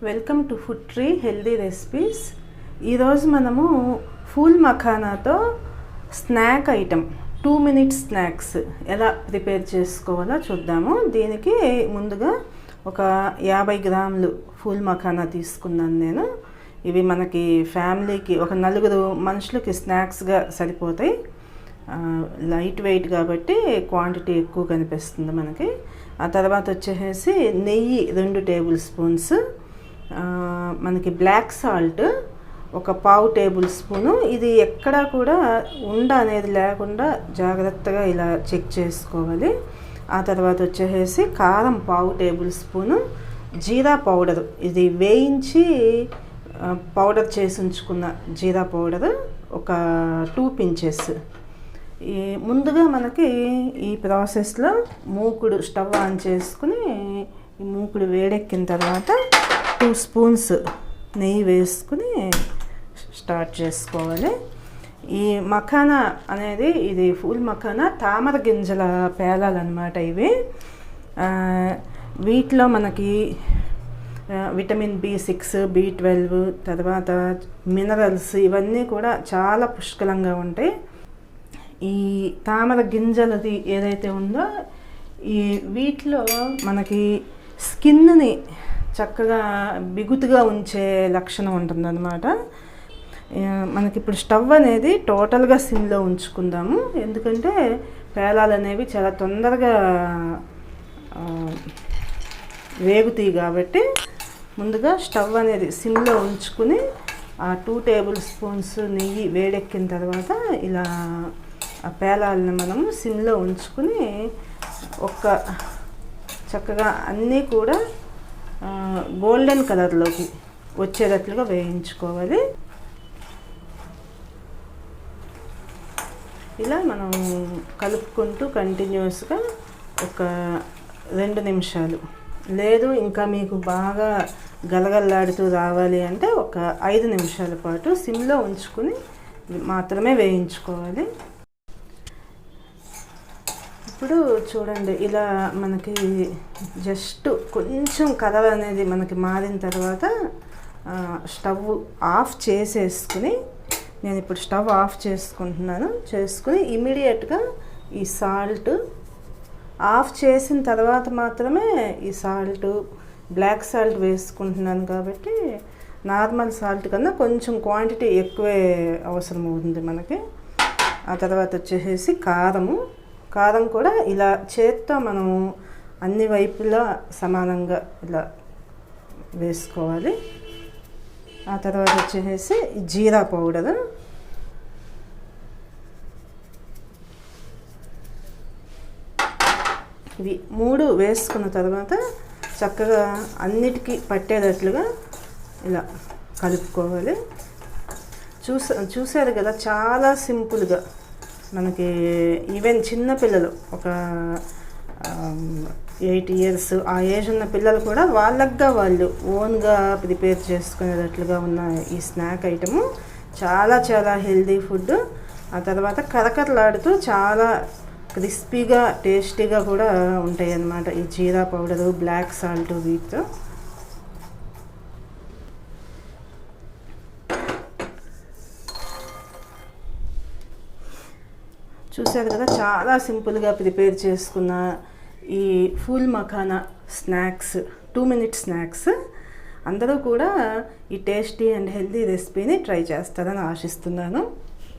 Welcome to food tree healthy recipes. ఈరోజు మనము ఫూల్ మఖానాతో స్నాక్ ఐటమ్ 2 minute స్నాక్స్ ఎలా ప్రిపేర్ చేసుకోవాలో చూద్దాము. దీనికి ముందుగా ఒక 50 గ్రాములు ఫూల్ మఖానా తీసుకున్నాను నేను. ఇవి మనకి ఫ్యామిలీకి ఒక 4 మనుషులకి స్నాక్స్గా సరిపోతాయి. లైట్ వెయిట్ కాబట్టి క్వాంటిటీ ఎక్కువ కనిపిస్తుంది మనకి. ఆ తర్వాత వచ్చేసి నెయ్యి 2 టేబుల్ స్పూన్స్, మనకి బ్లాక్ సాల్ట్ ఒక 1/2 టేబుల్ స్పూను. ఇది ఎక్కడా కూడా ఉండ అనేది లేకుండా జాగ్రత్తగా ఇలా చెక్ చేసుకోవాలి. ఆ తర్వాత వచ్చేసి కారం 1/2 టేబుల్ స్పూను, జీరా పౌడర్ ఇది వేయించి పౌడర్ చేసి ఉంచుకున్న జీరా పౌడర్ ఒక 2 pinches. ఈ ముందుగా మనకి ఈ ప్రాసెస్లో మూకుడు స్టవ్ ఆన్ చేసుకుని ఈ మూకుడు వేడెక్కిన తర్వాత 2 స్పూన్స్ నెయ్యి వేసుకుని స్టార్ట్ చేసుకోవాలి. ఈ మఖానా అనేది ఇది ఫూల్ మఖానా తామర గింజల పేలాలన్నమాట. ఇవి వీటిలో మనకి విటమిన్ B6, B12 తర్వాత మినరల్స్ ఇవన్నీ కూడా చాలా పుష్కలంగా ఉంటాయి. ఈ తామర గింజలది ఏదైతే ఉందో ఈ వీటిలో మనకి స్కిన్ని చక్కగా బిగుతుగా ఉంచే లక్షణం ఉంటుందన్నమాట. మనకి ఇప్పుడు స్టవ్ అనేది టోటల్గా సిమ్లో ఉంచుకుందాము, ఎందుకంటే పేలాలు అనేవి చాలా తొందరగా వేగుతాయి కాబట్టి ముందుగా స్టవ్ అనేది సిమ్లో ఉంచుకుని ఆ 2 టేబుల్ స్పూన్స్ నెయ్యి వేడెక్కిన తర్వాత ఇలా ఆ పేలాలను మనము సిమ్లో ఉంచుకుని చక్కగా అన్నీ కూడా గోల్డెన్ కలర్లోకి వచ్చేటట్లుగా వేయించుకోవాలి. ఇలా మనం కలుపుకుంటూ కంటిన్యూస్గా ఒక 2 నిమిషాలు, లేదు ఇంకా మీకు బాగా గలగల్లాడుతూ రావాలి అంటే ఒక 5 నిమిషాల పాటు సిమ్లో ఉంచుకుని మాత్రమే వేయించుకోవాలి. ఇప్పుడు చూడండి, ఇలా మనకి జస్ట్ కొంచెం కలర్ అనేది మనకి మారిన తర్వాత స్టవ్ ఆఫ్ చేసేసుకుని, నేను ఇప్పుడు స్టవ్ ఆఫ్ చేసుకుంటున్నాను. చేసుకుని ఇమీడియట్గా ఈ సాల్ట్ ఆఫ్ చేసిన తర్వాత మాత్రమే ఈ సాల్ట్, బ్లాక్ సాల్ట్ వేసుకుంటున్నాను కాబట్టి నార్మల్ సాల్ట్ కన్నా కొంచెం క్వాంటిటీ ఎక్కువే అవసరం అవుతుంది మనకి. ఆ తర్వాత వచ్చేసి కారం కూడా ఇలా చేత్తో మనము అన్ని వైపులా సమానంగా ఇలా వేసుకోవాలి. ఆ తర్వాత వచ్చేసి జీరా పౌడర్, ఇవి 3 వేసుకున్న తర్వాత చక్కగా అన్నిటికీ పట్టేటట్లుగా ఇలా కలుపుకోవాలి. చూసారు కదా, చాలా సింపుల్గా మనకి ఈవెన్ చిన్నపిల్లలు ఒక 8 years ఆ ఏజ్ ఉన్న పిల్లలు కూడా వాళ్ళగా వాళ్ళు ఓన్గా ప్రిపేర్ చేసుకునేటట్లుగా ఉన్న ఈ స్నాక్ ఐటము చాలా చాలా హెల్దీ ఫుడ్. ఆ తర్వాత కరకరలాడుతూ చాలా క్రిస్పీగా టేస్టీగా కూడా ఉంటాయి అన్నమాట ఈ జీరా పౌడరు, బ్లాక్ సాల్ట్ వీటితో. చూసారు కదా, చాలా సింపుల్గా ప్రిపేర్ చేసుకున్న ఈ phool makhana snacks 2 minute snacks. అందరూ కూడా ఈ టేస్టీ అండ్ హెల్దీ రెసిపీని ట్రై చేస్తారని ఆశిస్తున్నాను.